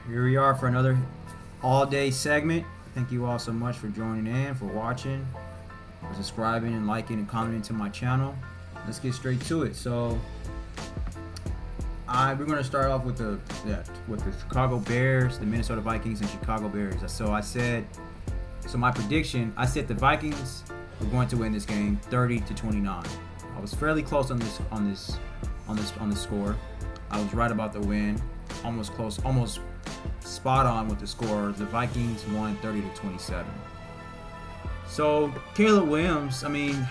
Here we are for another all-day segment. Thank you all so much for joining in, for watching, for subscribing and liking and commenting to my channel. Let's get straight to it. We're going to start off with the Chicago Bears, the Minnesota Vikings, and Chicago Bears. So my prediction, I said the Vikings were going to win this game 30-29. I was fairly close on this score. I was right about the win, almost close, almost spot on with the score. The Vikings won 30-27. So Caleb Williams, Sam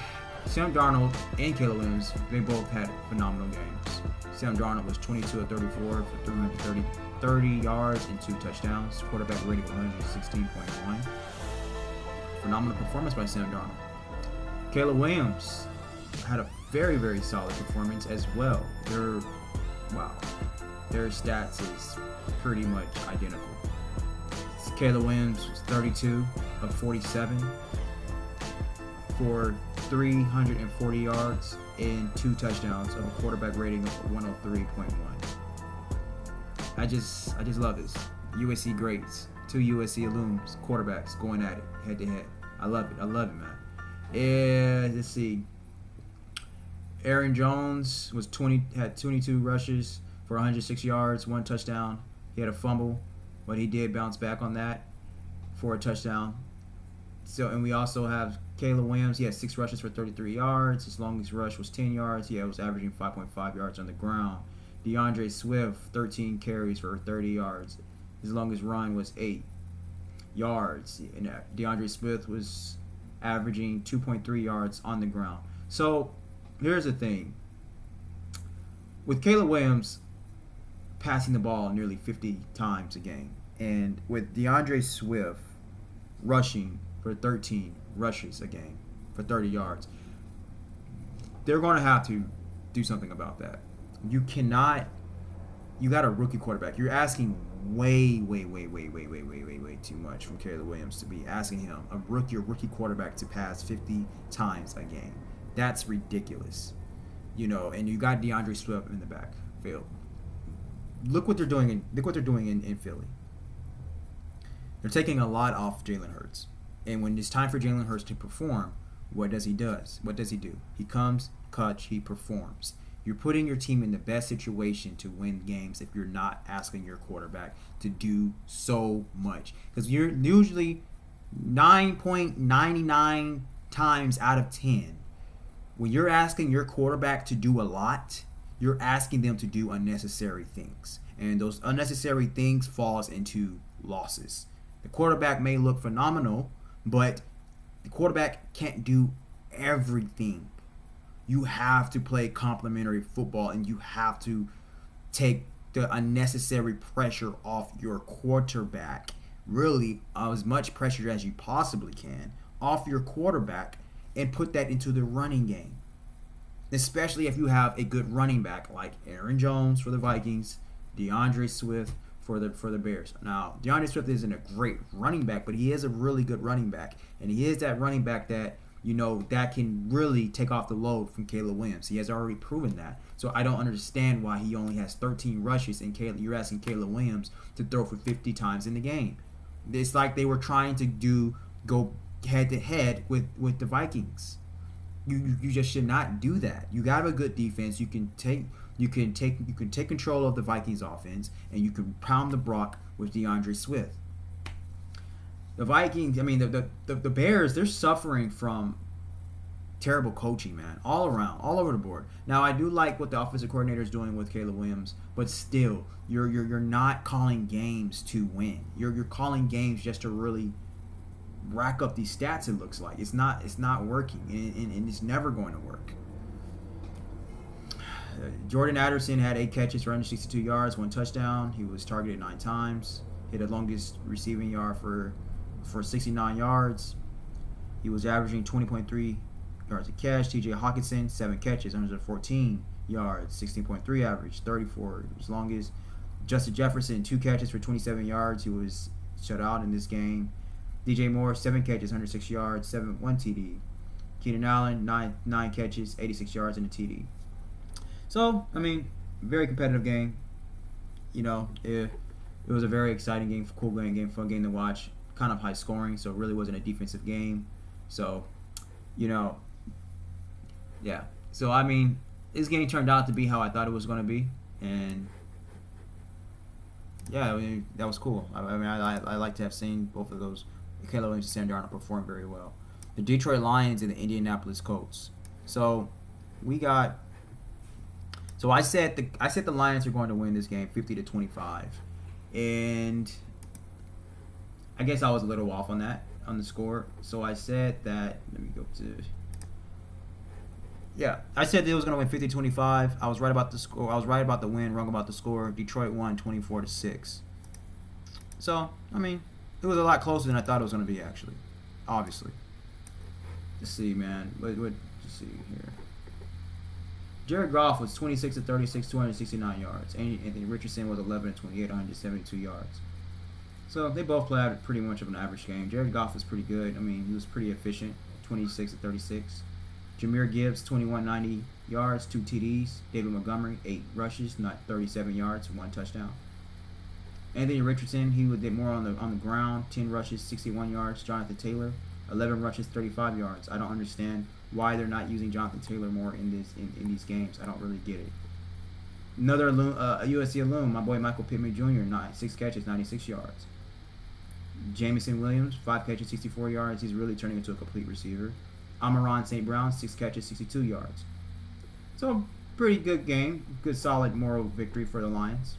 Darnold and Caleb Williams, they both had phenomenal games. Sam Darnold was 22 of 34 for 330 yards and 2 touchdowns. Quarterback rating 116.1. Phenomenal performance by Sam Darnold. Caleb Williams had a very, very solid performance as well. Their stats is pretty much identical. Caleb Williams was 32 of 47 for 340 yards and 2 touchdowns of a quarterback rating of 103.1. I just love this. USC greats, 2 USC alums, quarterbacks going at it head to head. I love it, man. And let's see. Aaron Jones had 22 rushes for 106 yards, 1 touchdown. He had a fumble, but he did bounce back on that for a touchdown. And we also have Caleb Williams. He had 6 rushes for 33 yards. His longest rush was 10 yards. He was averaging 5.5 yards on the ground. DeAndre Swift, 13 carries for 30 yards. His longest run was 8 yards. And DeAndre Swift was averaging 2.3 yards on the ground. So here's the thing. With Caleb Williams passing the ball nearly 50 times a game, and with DeAndre Swift rushing for 13 rushes a game for 30 yards, they're going to have to do something about that. You got a rookie quarterback. You're asking way too much from Caleb Williams to be asking him, a rookie quarterback, to pass 50 times a game. That's ridiculous. And you got DeAndre Swift in the backfield. Look what they're doing in Philly. They're taking a lot off Jalen Hurts. And when it's time for Jalen Hurts to perform, what does he do? He comes, clutch, he performs. You're putting your team in the best situation to win games if you're not asking your quarterback to do so much. Because you're usually 9.99 times out of 10, when you're asking your quarterback to do a lot, you're asking them to do unnecessary things. And those unnecessary things falls into losses. The quarterback may look phenomenal, but the quarterback can't do everything. You have to play complementary football, and you have to take the unnecessary pressure off your quarterback. Really, as much pressure as you possibly can off your quarterback, and put that into the running game. Especially if you have a good running back like Aaron Jones for the Vikings, DeAndre Swift for the Bears. Now, DeAndre Swift isn't a great running back, but he is a really good running back. And he is that running back that, that can really take off the load from Caleb Williams. He has already proven that. So I don't understand why he only has 13 rushes and you're asking Caleb Williams to throw for 50 times in the game. It's like they were trying to go head to head with the Vikings. You just should not do that. You got a good defense. You can take control of the Vikings offense, and you can pound the Brock with DeAndre Swift. The Vikings, the Bears, they're suffering from terrible coaching, man, all around, all over the board. Now, I do like what the offensive coordinator is doing with Caleb Williams, but still, you're not calling games to win. You're calling games just to really rack up these stats. It looks like it's not working, and it's never going to work. Jordan Addison had 8 catches for 162 yards, 1 touchdown. He was targeted 9 times. Hit the longest receiving yard for 69 yards. He was averaging 20.3 yards a catch. TJ Hawkinson, 7 catches, 114 yards, 16.3 average, 34 his longest. Justin Jefferson, 2 catches for 27 yards. He was shut out in this game. DJ Moore, 7 catches, 106 yards, 1 TD. Keenan Allen, 9 catches, 86 yards, and a TD. So, very competitive game. If It was a very exciting game, cool game, fun game to watch. Kind of high scoring, so it really wasn't a defensive game. So, you know, yeah. So I mean, this game turned out to be how I thought it was going to be, and yeah, I mean that was cool. I like to have seen both of those. Caleb Williams and Sam Darnold perform very well. The Detroit Lions and the Indianapolis Colts. So we got. So I said the Lions are going to win this game 50-25, and I guess I was a little off on the score. So I said that. Let me go to. Yeah, I said that it was going to win 50-25. I was right about the score. I was right about the win, wrong about the score. Detroit won 24-6. So I mean, it was a lot closer than I thought it was going to be. Actually, obviously. Let's see, man. Let's see here. Jared Goff was 26-36, 269 yards. Anthony Richardson was 11-28, 172 yards. So they both played pretty much of an average game. Jared Goff was pretty good. I mean, he was pretty efficient, 26-36. Jahmyr Gibbs, 2190 yards, 2 TDs. David Montgomery, 8 rushes, not 37 yards, 1 touchdown. Anthony Richardson, he did more on the ground, 10 rushes, 61 yards. Jonathan Taylor, 11 rushes, 35 yards. I don't understand why they're not using Jonathan Taylor more in these games. I don't really get it. Another USC alum, my boy Michael Pittman Jr., 6 catches, 96 yards. Jamison Williams, 5 catches, 64 yards. He's really turning into a complete receiver. Amon-Ra St. Brown, 6 catches, 62 yards. So, pretty good game. Good, solid moral victory for the Lions.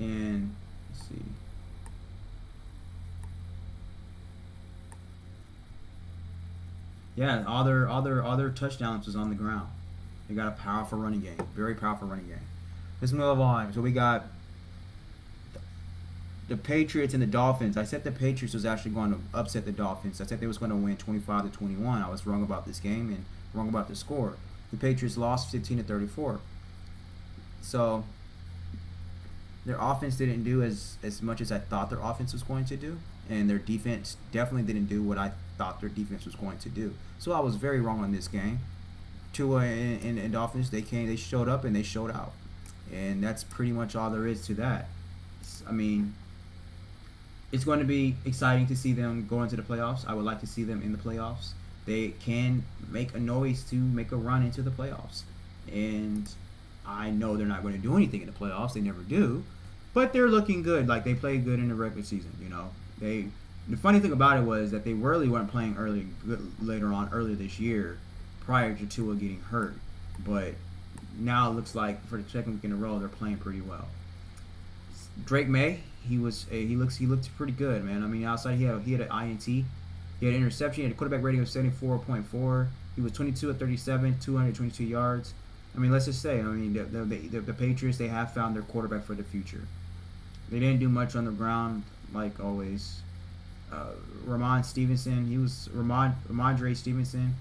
And, let's see. Yeah, all their touchdowns was on the ground. They got a powerful running game. Very powerful running game. Let's move on. So we got the Patriots and the Dolphins. I said the Patriots was actually going to upset the Dolphins. I said they was going to win 25-21. I was wrong about this game and wrong about the score. The Patriots lost 15-34. So their offense didn't do as much as I thought their offense was going to do, and their defense definitely didn't do what I thought their defense was going to do. So I was very wrong on this game. Tua and Dolphins, they showed up and they showed out, and that's pretty much all there is to that. I mean, it's going to be exciting to see them go into the playoffs. I would like to see them in the playoffs. They can make a noise to make a run into the playoffs, and I know they're not going to do anything in the playoffs. They never do, but they're looking good. Like, they played good in the regular season. You know, the funny thing about it was that they really weren't playing earlier this year, prior to Tua getting hurt. But now it looks like for the second week in a row, they're playing pretty well. Drake May, he looked pretty good, man. I mean, outside he had an INT, he had an interception, he had a quarterback rating of 74.4. He was 22-37, 222 yards. I mean, let's just say, I mean, the Patriots, they have found their quarterback for the future. They didn't do much on the ground, like always. Ramondre Stevenson,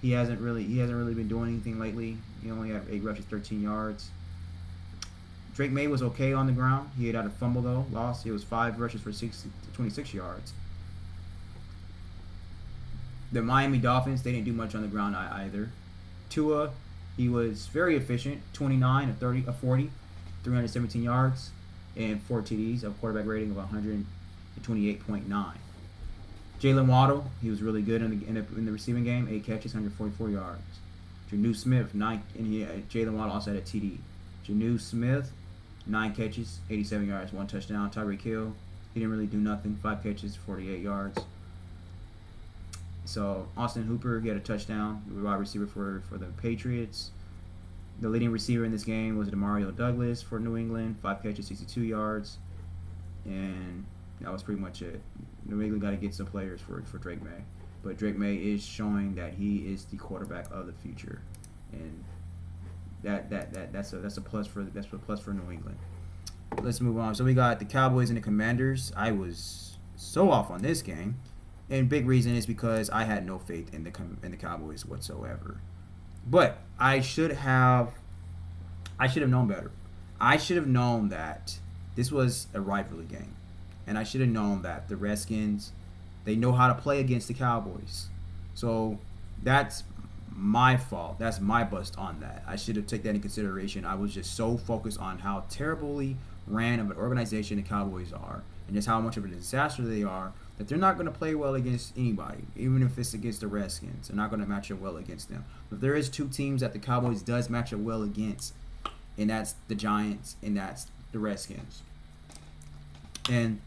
he hasn't really been doing anything lately. He only had 8 rushes, 13 yards. Drake May was okay on the ground. He had a fumble though, lost. He was 5 rushes for 26 yards. The Miami Dolphins, they didn't do much on the ground either. Tua, he was very efficient, 29 of 40, 317 yards, and 4 TDs, a quarterback rating of 128.9. Jalen Waddle, he was really good in the receiving game, 8 catches, 144 yards. Jonnu Smith, 9, and Jalen Waddle also had a TD. Jonnu Smith, 9 catches, 87 yards, 1 touchdown. Tyreek Hill, he didn't really do nothing, 5 catches, 48 yards. So Austin Hooper, he had a touchdown, wide receiver for the Patriots. The leading receiver in this game was Demario Douglas for New England, 5 catches, 62 yards, and that was pretty much it. New England got to get some players for Drake May, but Drake May is showing that he is the quarterback of the future, and that's a plus for New England. Let's move on. So we got the Cowboys and the Commanders. I was so off on this game, and big reason is because I had no faith in the Cowboys whatsoever. But I should have known better. I should have known that this was a rivalry game. And I should have known that the Redskins, they know how to play against the Cowboys. So that's my fault. That's my bust on that. I should have taken that in consideration. I was just so focused on how terribly ran of an organization the Cowboys are, and just how much of a disaster they are, that they're not going to play well against anybody, even if it's against the Redskins. They're not going to match up well against them. But there is two teams that the Cowboys does match up well against, and that's the Giants and that's the Redskins. And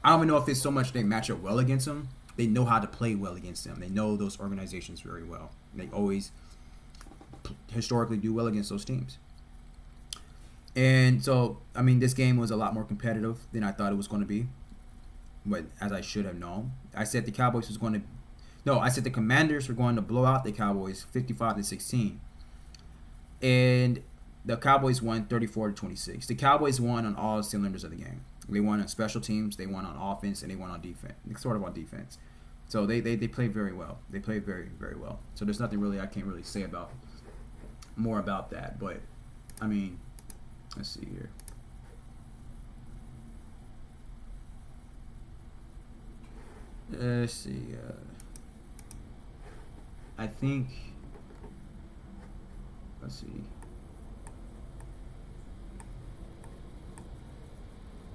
I don't even know if it's so much they match up well against them. They know how to play well against them. They know those organizations very well. They always historically do well against those teams. And so, I mean, this game was a lot more competitive than I thought it was going to be. But as I should have known, I said the Cowboys was going to. No, I said the Commanders were going to blow out the Cowboys 55-16. And the Cowboys won 34-26. The Cowboys won on all cylinders of the game. They won on special teams, they won on offense, and they won on defense. Sort of on defense. So they played very well. They played very, very well. So there's nothing really I can't really say about more about that. But I mean, let's see here. Let's see. I think. Let's see.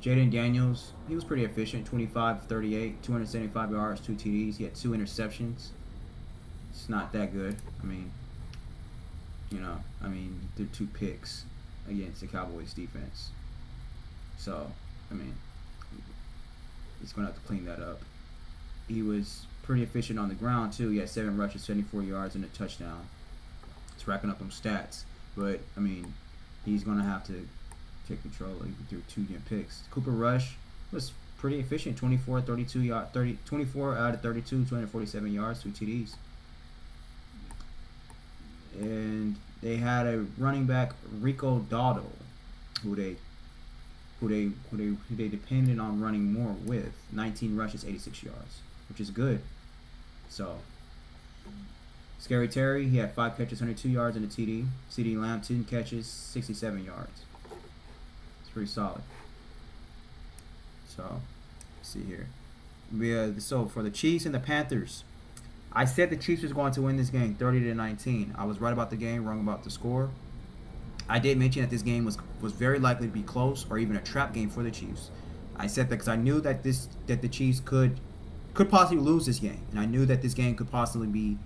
Jaden Daniels, he was pretty efficient. 25-38, 275 yards, 2 TDs. He had 2 interceptions. It's not that good. I mean, they're 2 picks against the Cowboys defense. So, I mean, he's going to have to clean that up. He was pretty efficient on the ground, too. He had 7 rushes, 74 yards, and a touchdown. It's racking up them stats. But, I mean, he's going to have to take control. He threw 2 picks. Cooper Rush was pretty efficient. 24 out of 32, 247 yards, 2 TDs. And they had a running back, Rico Dowdle, who they depended on running more with. 19 rushes, 86 yards, which is good. So, Scary Terry, he had 5 catches, 102 yards and a TD. CeeDee Lamb, 10 catches, 67 yards. It's pretty solid. So, let's see here. So, for the Chiefs and the Panthers, I said the Chiefs was going to win this game 30-19. I was right about the game, wrong about the score. I did mention that this game was very likely to be close or even a trap game for the Chiefs. I said that because I knew that the Chiefs could possibly lose this game, and I knew that this game could possibly be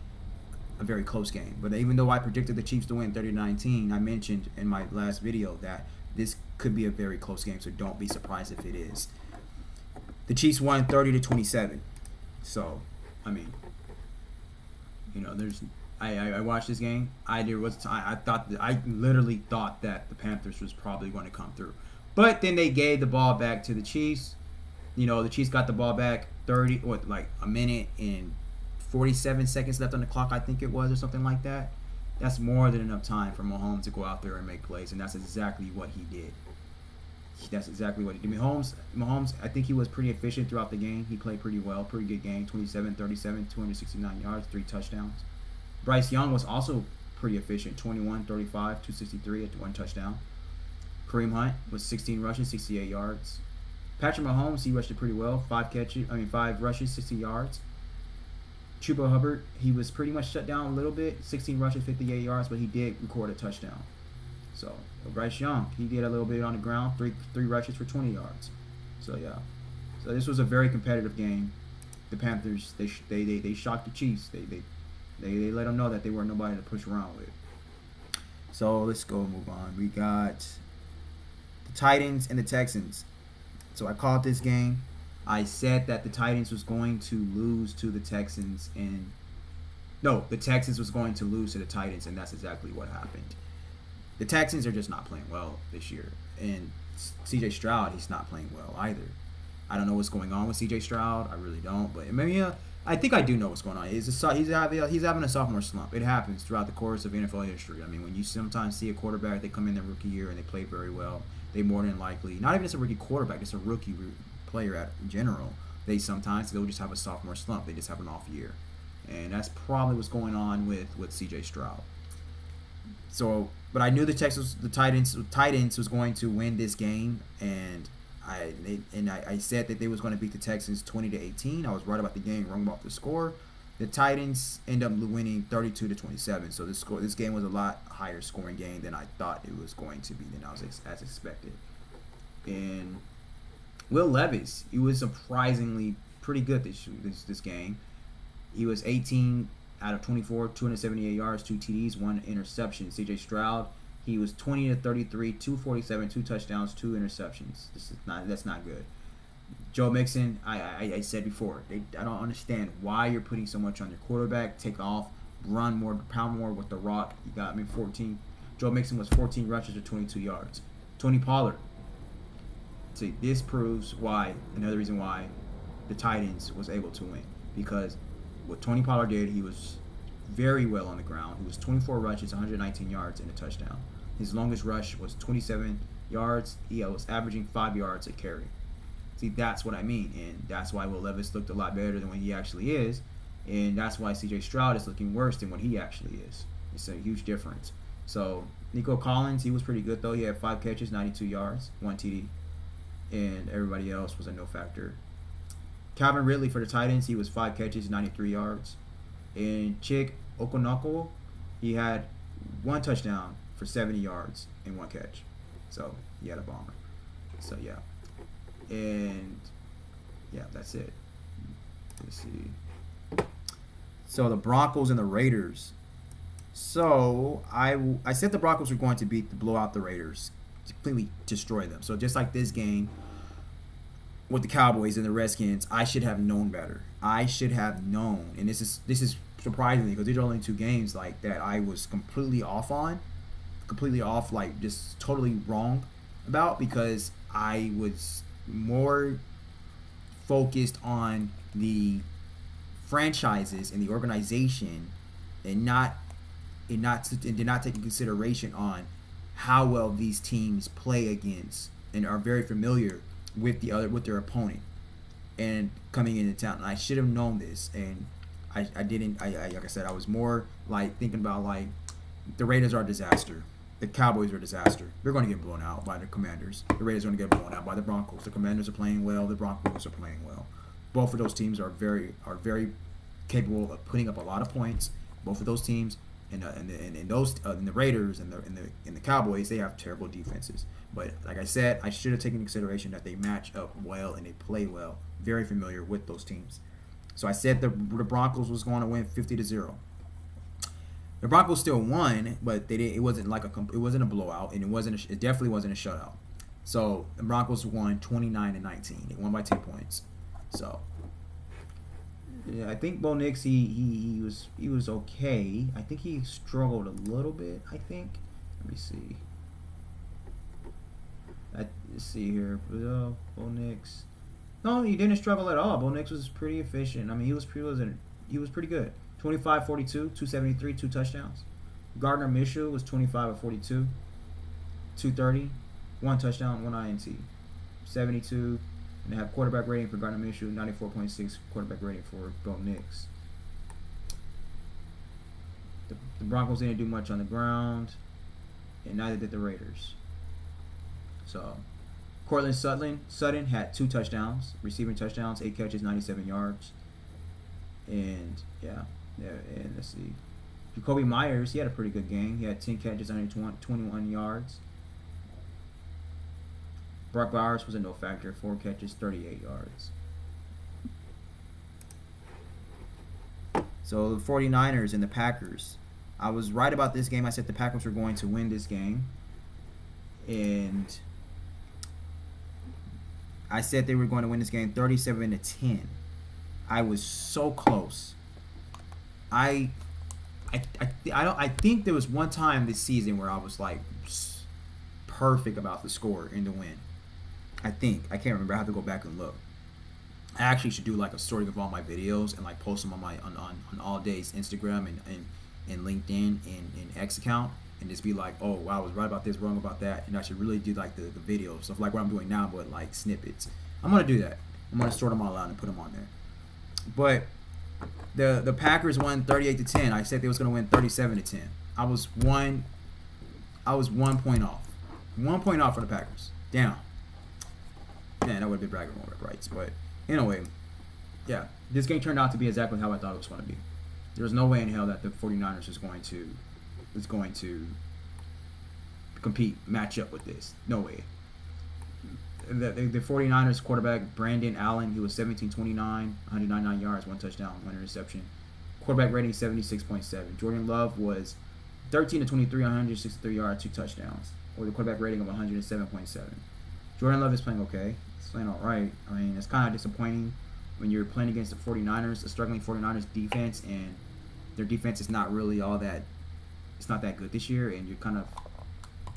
a very close game. But even though I predicted the Chiefs to win 30-19, I mentioned in my last video that this could be a very close game, so don't be surprised if it is. The Chiefs won 30-27. So, I mean, I watched this game. I literally thought that the Panthers was probably going to come through, but then they gave the ball back to the Chiefs. The Chiefs got the ball back a minute and 47 seconds left on the clock, I think it was, or something like that. That's more than enough time for Mahomes to go out there and make plays, and that's exactly what he did. Mahomes, I think he was pretty efficient throughout the game. He played pretty well, pretty good game. 27-37, 269 yards, 3 touchdowns. Bryce Young was also pretty efficient. 21-35, 263 at 1 touchdown. Kareem Hunt was 16 rushes, 68 yards. Patrick Mahomes, he rushed it pretty well. 5 rushes, 60 yards. Chuba Hubbard, he was pretty much shut down a little bit. 16 rushes, 58 yards, but he did record a touchdown. So, Bryce Young, he did a little bit on the ground, three rushes for 20 yards. So, yeah. So, this was a very competitive game. The Panthers, they shocked the Chiefs. They let them know that they weren't nobody to push around with. So, let's go move on. We got the Titans and the Texans. So, I called this game. I said that the Titans was going to lose to the Texans. The Texans was going to lose to the Titans, and that's exactly what happened. The Texans are just not playing well this year. And C.J. Stroud, he's not playing well either. I don't know what's going on with C.J. Stroud. I really don't. But maybe I think I do know what's going on. He's having a sophomore slump. It happens throughout the course of NFL history. I mean, when you sometimes see a quarterback, they come in their rookie year and they play very well. They more than likely, not even just a rookie quarterback, just a rookie player in general, they'll just have a sophomore slump. They just have an off year. And that's probably what's going on with C.J. Stroud. So, but I knew the Titans was going to win this game, and I said that they was going to beat the Texans 20-18. I was right about the game, wrong about the score. The Titans end up winning 32-27. So this game was a lot higher scoring game than I thought it was going to be, than I was as expected. And Will Levis, he was surprisingly pretty good this game. He was 18 out of 24, 278 yards, 2 TDs, 1 interception. C.J. Stroud, he was 20 to 33, 247, 2 touchdowns, 2 interceptions. That's not good. Joe Mixon, I said before, I don't understand why you're putting so much on your quarterback. Take off, run more, pound more with the rock. You got 14. Joe Mixon was 14 rushes to 22 yards. Tony Pollard. See, this proves why, another reason why the Titans was able to win. Because what Tony Pollard did, he was very well on the ground. He was 24 rushes, 119 yards, and a touchdown. His longest rush was 27 yards. He was averaging 5 yards a carry. See, that's what I mean. And that's why Will Levis looked a lot better than what he actually is. And that's why C.J. Stroud is looking worse than what he actually is. It's a huge difference. So, Nico Collins, he was pretty good, though. He had 5 catches, 92 yards, 1 TD. And everybody else was a no factor. Calvin Ridley for the Titans, he was 5 catches, 93 yards. And Chick Okonkwo, he had 1 touchdown for 70 yards and 1 catch. So, he had a bomber. So, yeah. And, yeah, that's it. Let's see. So, the Broncos and the Raiders. So, I said the Broncos were going to blow out the Raiders. Completely destroy them. So, just like this game with the Cowboys and the Redskins, I should have known better. I should have known. And this is surprising because these are only 2 games like that I was completely off, like just totally wrong about, because I was more focused on the franchises and the organization and did not take into consideration on how well these teams play against and are very familiar with their opponent and coming into town. And I should have known this, and I didn't. Like I said, I was more like thinking about like the Raiders are a disaster. The Cowboys are a disaster. They're going to get blown out by the Commanders. The Raiders are going to get blown out by the Broncos. The Commanders are playing well. The Broncos are playing well. Both of those teams are very capable of putting up a lot of points. Both of those teams and the Raiders and the Cowboys, they have terrible defenses. But like I said, I should have taken into consideration that they match up well and they play well. Very familiar with those teams. So I said the Broncos was going to win 50-0. The Broncos still won, but they didn't. It wasn't a blowout, and it definitely wasn't a shutout. So the Broncos won 29-19. They won by 10 points. So yeah, I think Bo Nix he was okay. I think he struggled a little bit. I think. Let me see. Let's see here. Bo Nix. No, he didn't struggle at all. Bo Nix was pretty efficient. I mean, he was pretty good. 25-42, 273, 2 touchdowns. Gardner Minshew was 25 of 42, 230, 1 touchdown, 1 INT. 72, and they have quarterback rating for Gardner Minshew, 94.6 quarterback rating for Bo Nix. The Broncos didn't do much on the ground, and neither did the Raiders. So, Cortland Sutton had 2 touchdowns, receiving touchdowns, 8 catches, 97 yards. And, and let's see. Jacoby Myers, he had a pretty good game. He had 10 catches, 21 yards. Brock Bowers was a no factor, 4 catches, 38 yards. So the 49ers and the Packers. I was right about this game. I said the Packers were going to win this game. And I said they were going to win this game 37-10. I was so close. I think there was one time this season where I was like perfect about the score and the win. I can't remember. I have to go back and look. I actually should do like a story of all my videos and like post them on my on All Day's Instagram and LinkedIn and X account, and just be like, oh wow, I was right about this, wrong about that, and I should really do like the video stuff like what I'm doing now, but like snippets. I'm gonna do that. I'm gonna sort them all out and put them on there. But the Packers won 38-10. I said they was gonna win 37-10. I was 1 point off. 1 point off for the Packers. Damn. Man, that would have been bragging rights. But anyway, yeah, this game turned out to be exactly how I thought it was going to be. There was no way in hell that the 49ers is going to compete, match up with this. No way. the 49ers quarterback, Brandon Allen, he was 17-29, 199 yards, 1 touchdown, 1 interception. Quarterback rating 76.7. Jordan Love was 13-23, 163 yards, 2 touchdowns, with a quarterback rating of 107.7. Jordan Love is playing okay. He's playing all right. I mean, it's kind of disappointing when you're playing against the 49ers, a struggling 49ers defense, and their defense is not really all that. It's not that good this year, and you're kind of,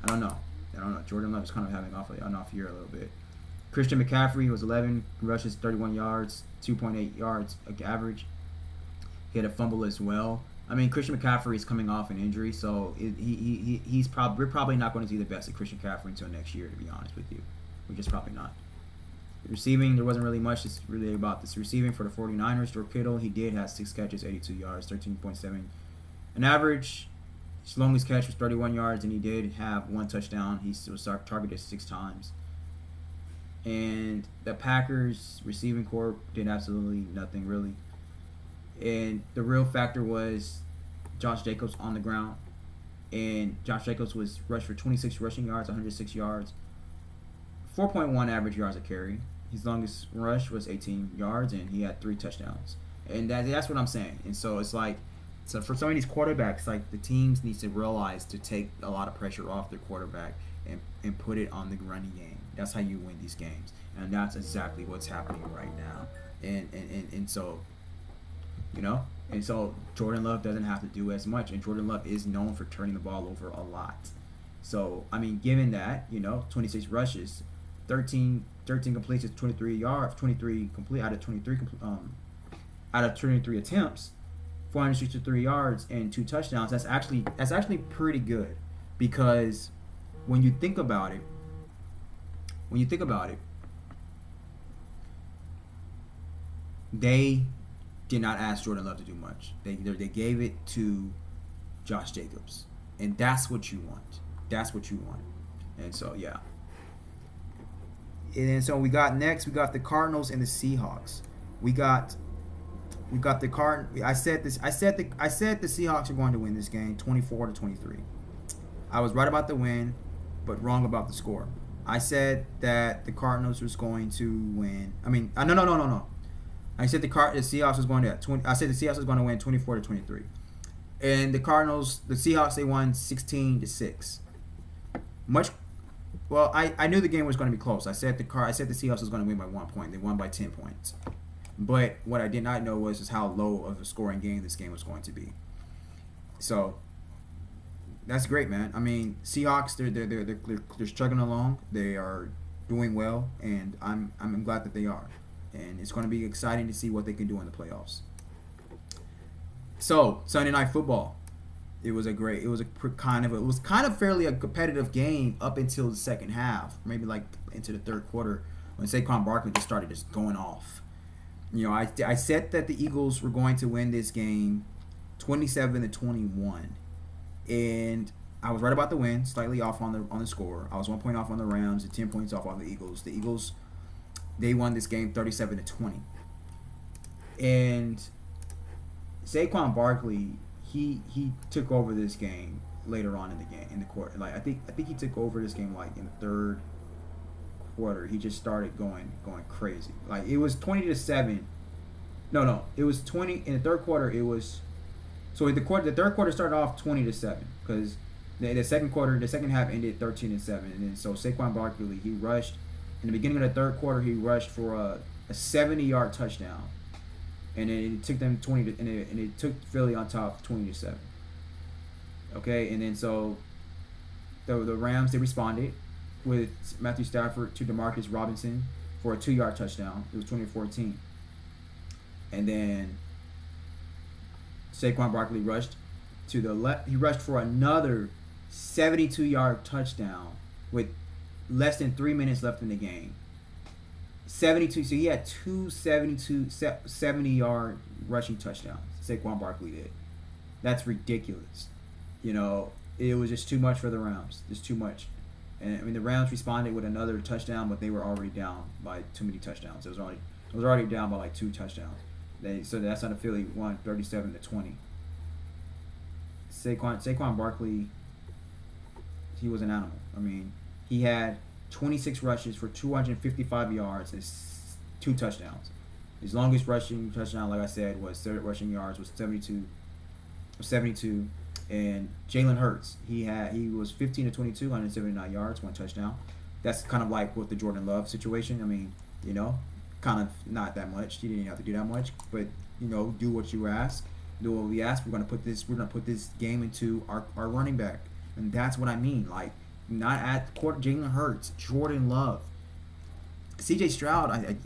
I don't know. Jordan Love is kind of having an off year a little bit. Christian McCaffrey was 11 rushes, 31 yards, 2.8 yards average. He had a fumble as well. I mean, Christian McCaffrey is coming off an injury, so we're probably not going to see the best of Christian McCaffrey until next year, to be honest with you. We're just probably not. Receiving, there wasn't really much that's really about this. Receiving for the 49ers, George Kittle, he did have 6 catches, 82 yards, 13.7. An average, his longest catch was 31 yards, and he did have 1 touchdown. He was targeted 6 times. And the Packers receiving corps did absolutely nothing, really. And the real factor was Josh Jacobs on the ground. And Josh Jacobs was rushed for 26 rushing yards, 106 yards, 4.1 average yards a carry. His longest rush was 18 yards, and he had 3 touchdowns. And that's what I'm saying. And so it's like, so for some of these quarterbacks, like the teams needs to realize to take a lot of pressure off their quarterback and put it on the running game. That's how you win these games. And that's exactly what's happening right now. And so, you know, and so Jordan Love doesn't have to do as much, and Jordan Love is known for turning the ball over a lot. So, I mean, given that, you know, 26 rushes, 13 completions, 23 yards, 23 complete out of 23 attempts, 463 yards and 2 touchdowns. That's actually pretty good, because when you think about it, they did not ask Jordan Love to do much. They gave it to Josh Jacobs, and that's what you want. And so, yeah. And so we got the Cardinals and the Seahawks. We got the I said the Seahawks are going to win this game 24-23. I was right about the win, but wrong about the score. I said that the Cardinals was going to win. I mean, no. I said the Seahawks was going to win 24-23. And the Seahawks, they won 16-6. Well, I knew the game was going to be close. I said the Seahawks was going to win by 1 point. They won by 10 points. But what I did not know was how low of a scoring game this game was going to be. So that's great, man. I mean, Seahawks, they're struggling along. They are doing well, and I'm glad that they are. And it's going to be exciting to see what they can do in the playoffs. So Sunday Night Football, it was kind of fairly a competitive game up until the second half, maybe like into the third quarter, when Saquon Barkley just started just going off. You know, I said that the Eagles were going to win this game 27-21, and I was right about the win, slightly off on the score. I was 1 point off on the Rams and 10 points off on the Eagles. The Eagles, they won this game 37-20, and Saquon Barkley, he took over this game later on in the quarter. Like I think he took over this game like in the third quarter. He just started going crazy. Like it was 20-7. No, it was 20 in the third quarter. It was the third quarter started off 20-7 because the second half ended 13-7, and then so Saquon Barkley, he rushed in the beginning of the third quarter. He rushed for a 70-yard touchdown. And then it took them 20 and it took Philly on top 20-7. Okay, and then so the Rams, they responded with Matthew Stafford to Demarcus Robinson for a 2-yard touchdown. It was 20-14. And then Saquon Barkley rushed to the left. He rushed for another 72-yard touchdown with less than 3 minutes left in the game. 72, so he had 70-yard rushing touchdowns. Saquon Barkley did. That's ridiculous. You know, it was just too much for the Rams. Just too much. And I mean, the Rams responded with another touchdown, but they were already down by too many touchdowns. It was already down by like 2 touchdowns. So that's how the Philly won 37-20. Saquon Barkley, he was an animal. I mean, he had 26 rushes for 255 yards and 2 touchdowns. His longest rushing touchdown, like I said, was third rushing yards was 72. And Jalen Hurts, he was 15 to 22, 179 yards, 1 touchdown. That's kind of like with the Jordan Love situation. I mean, kind of not that much. He didn't have to do that much, but do what you ask. Do what we ask. We're gonna put this game into our running back, and that's what I mean. Like, not at quarter. Jalen Hurts, Jordan Love, C.J. Stroud.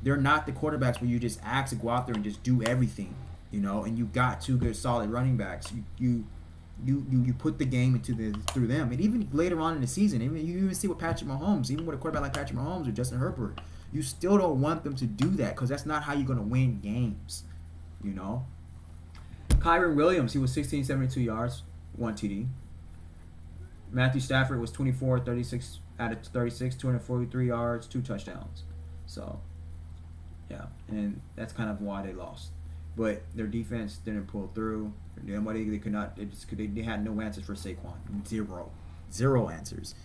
They're not the quarterbacks where you just ask to go out there and just do everything, And you got 2 good, solid running backs. You put the game through them, and even later on in the season, you even see with Patrick Mahomes, even with a quarterback like Patrick Mahomes or Justin Herbert, you still don't want them to do that because that's not how you're gonna win games, Kyron Williams, he was 1672 yards, 1 TD. Matthew Stafford was 24, 36 out of 36, 243 yards, 2 touchdowns. So, yeah, and that's kind of why they lost. But their defense didn't pull through. They could not. They had no answers for Saquan. Zero answers.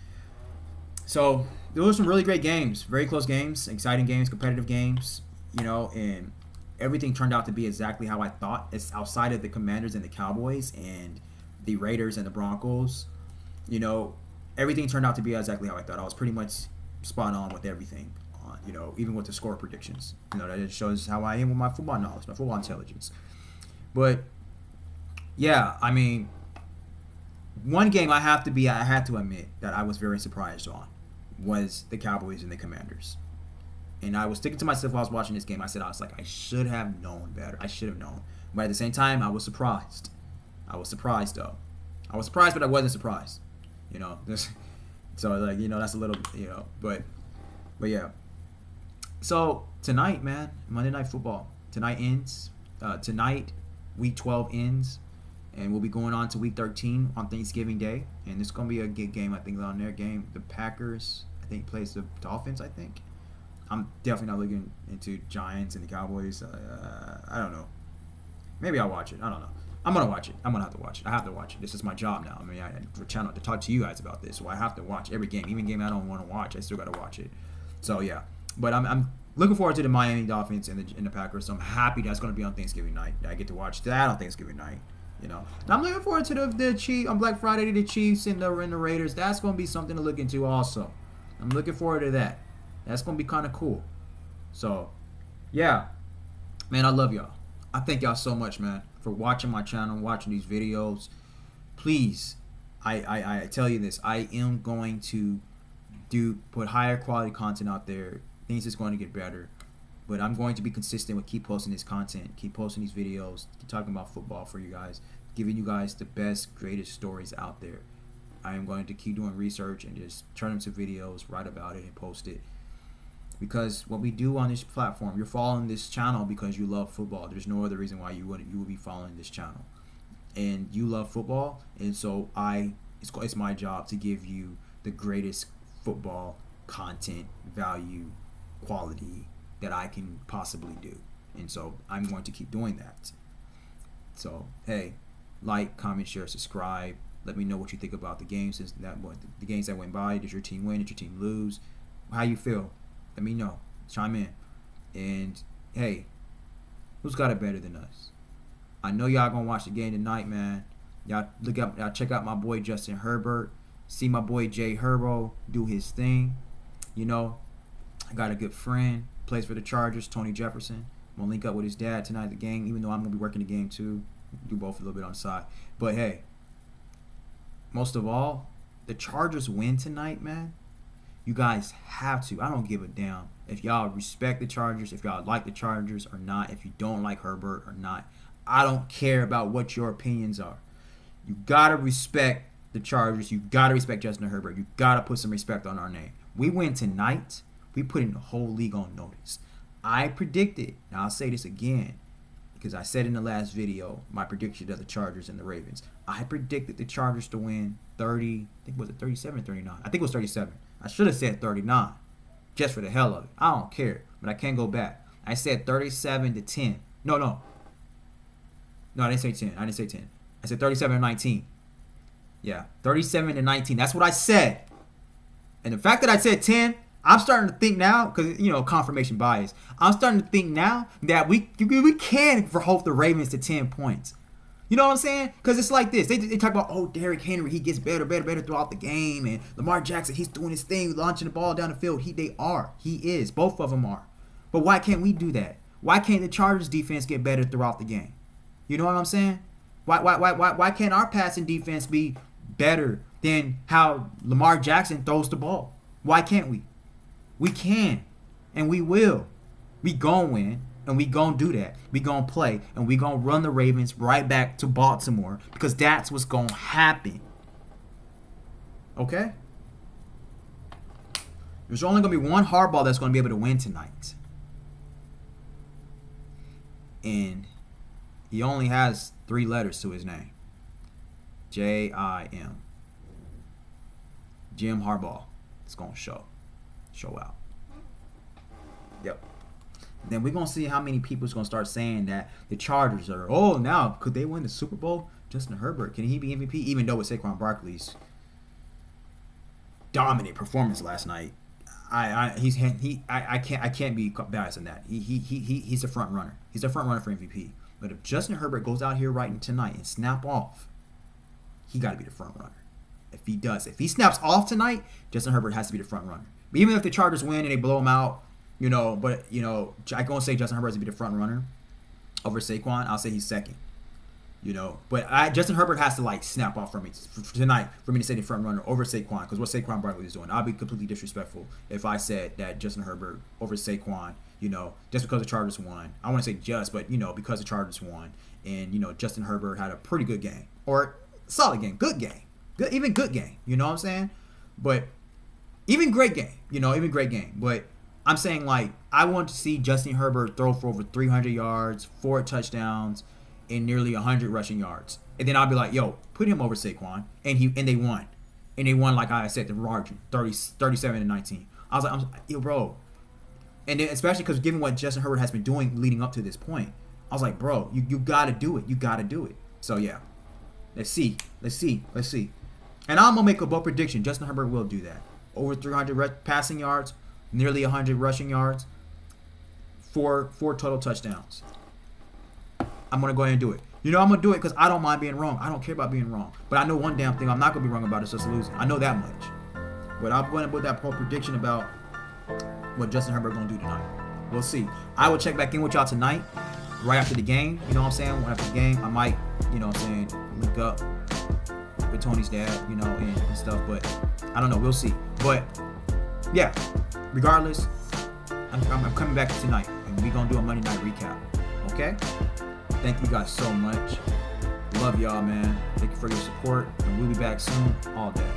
So there were some really great games, very close games, exciting games, competitive games. And everything turned out to be exactly how I thought. It's outside of the Commanders and the Cowboys and the Raiders and the Broncos. Everything turned out to be exactly how I thought. I was pretty much spot on with everything. Even with the score predictions. That just shows how I am with my football knowledge, my football intelligence. But yeah, I mean, one game I had to admit that I was very surprised on was the Cowboys and the Commanders. And I was thinking to myself while I was watching this game, I was like, I should have known better. I should have known. But at the same time, I was surprised. I was surprised, though. I was surprised, but I wasn't surprised. So, that's a little, but yeah. So, tonight, man, Monday Night Football. Tonight ends. Tonight, Week 12 ends. And we'll be going on to Week 13 on Thanksgiving Day. And it's going to be a good game, I think, on their game. The Packers, I think, plays the Dolphins, I think. I'm definitely not looking into Giants and the Cowboys. I don't know. Maybe I'll watch it. I don't know. I'm going to watch it. I'm going to have to watch it. I have to watch it. This is my job now. I mean, I have a channel to talk to you guys about this. So I have to watch every game. Even game I don't want to watch, I still got to watch it. So, yeah. But I'm looking forward to the Miami Dolphins and the Packers. So I'm happy that's going to be on Thanksgiving night. I get to watch that on Thanksgiving night. And I'm looking forward to the Chiefs on Black Friday, the Chiefs and the Raiders. That's going to be something to look into also. I'm looking forward to that. That's going to be kind of cool. So, yeah. Man, I love y'all. I thank y'all so much, man, for watching my channel, watching these videos. Please, I tell you this. I am going to put higher quality content out there. Things is going to get better. But I'm going to be consistent with keep posting this content, keep posting these videos, keep talking about football for you guys, giving you guys the best, greatest stories out there. I am going to keep doing research and just turn them to videos, write about it, and post it. Because what we do on this platform, you're following this channel because you love football. There's no other reason why you would be following this channel. And you love football, and so it's my job to give you the greatest football content, value, quality that I can possibly do. And so I'm going to keep doing that. So, hey, like, comment, share, subscribe. Let me know what you think about the games the games that went by. Did your team win? Did your team lose? How you feel? Let me know. Chime in. And hey, who's got it better than us? I know y'all gonna watch the game tonight, man. Y'all check out my boy Justin Herbert. See my boy Jay Herbo do his thing. I got a good friend, plays for the Chargers, Tony Jefferson. I'm gonna link up with his dad tonight at the game, even though I'm gonna be working the game too. Do both a little bit on the side. But hey, most of all, the Chargers win tonight, man. You guys have to. I don't give a damn if y'all respect the Chargers, if y'all like the Chargers or not, if you don't like Herbert or not. I don't care about what your opinions are. You gotta respect the Chargers. You gotta respect Justin Herbert. You gotta put some respect on our name. We win tonight. We put in the whole league on notice. I predicted, now I'll say this again, because I said in the last video, my prediction of the Chargers and the Ravens. I predicted the Chargers to win 30, I think was it 37 or 39? I think it was 37. I should have said 39, just for the hell of it. I don't care, but I can't go back. I said 37-10. No, I didn't say 10. I said 37-19. Yeah, 37-19. That's what I said. And the fact that I said 10, I'm starting to think now, because, confirmation bias. I'm starting to think now that we can hold the Ravens to 10 points. You know what I'm saying? Because it's like this. They talk about, Derrick Henry, he gets better throughout the game. And Lamar Jackson, he's doing his thing, launching the ball down the field. He is. Both of them are. But why can't we do that? Why can't the Chargers defense get better throughout the game? You know what I'm saying? Why can't our passing defense be better than how Lamar Jackson throws the ball? Why can't we? We can, and we will. We gon' win, and we gon' do that. We gon' play, and we gon' run the Ravens right back to Baltimore, because that's what's gon' happen. Okay? There's only gonna be one hardball that's gonna be able to win tonight. And he only has 3 letters to his name. J-I-M. Jim Harbaugh. It's gonna show out. Yep. Then we're gonna see how many people's gonna start saying that the Chargers are, now could they win the Super Bowl? Justin Herbert, can he be MVP? Even though with Saquon Barkley's dominant performance last night, I can't be biased on that. He's a front runner. He's a front runner for MVP. But if Justin Herbert goes out here right tonight and snap off, he got to be the front runner. If he snaps off tonight, Justin Herbert has to be the front runner. But even if the Chargers win and they blow him out, I can't say Justin Herbert has to be the front runner over Saquon. I'll say he's second. But Justin Herbert has to snap off for me tonight for me to say the front runner over Saquon, because what Saquon Barkley is doing. I'll be completely disrespectful if I said that Justin Herbert over Saquon, just because the Chargers won. I want to say just, but because the Chargers won, and Justin Herbert had a pretty good game, or solid game, good game, even good game. You know what I'm saying? But even great game, But I'm saying I want to see Justin Herbert throw for over 300 yards, 4 touchdowns, and nearly 100 rushing yards. And then I'll be like, put him over Saquon. And they won. And they won, like I said, the margin, 37-19. I was like, bro. And then, especially because given what Justin Herbert has been doing leading up to this point, I was like, bro, you got to do it. You got to do it. So, yeah. Let's see. And I'm going to make a bold prediction. Justin Herbert will do that. Over 300 passing yards, nearly 100 rushing yards, 4 total touchdowns. I'm going to go ahead and do it. I'm going to do it because I don't mind being wrong. I don't care about being wrong. But I know one damn thing I'm not going to be wrong about is just losing. I know that much. But I'm going to put that prediction about what Justin Herbert going to do tonight. We'll see. I will check back in with y'all tonight, right after the game. You know what I'm saying? Right after the game, I might, link up with Tony's dad, and stuff. But I don't know. We'll see. But, yeah, regardless, I'm coming back tonight. And we're going to do a Monday night recap. Okay? Thank you guys so much. Love y'all, man. Thank you for your support. And we'll be back soon, all day.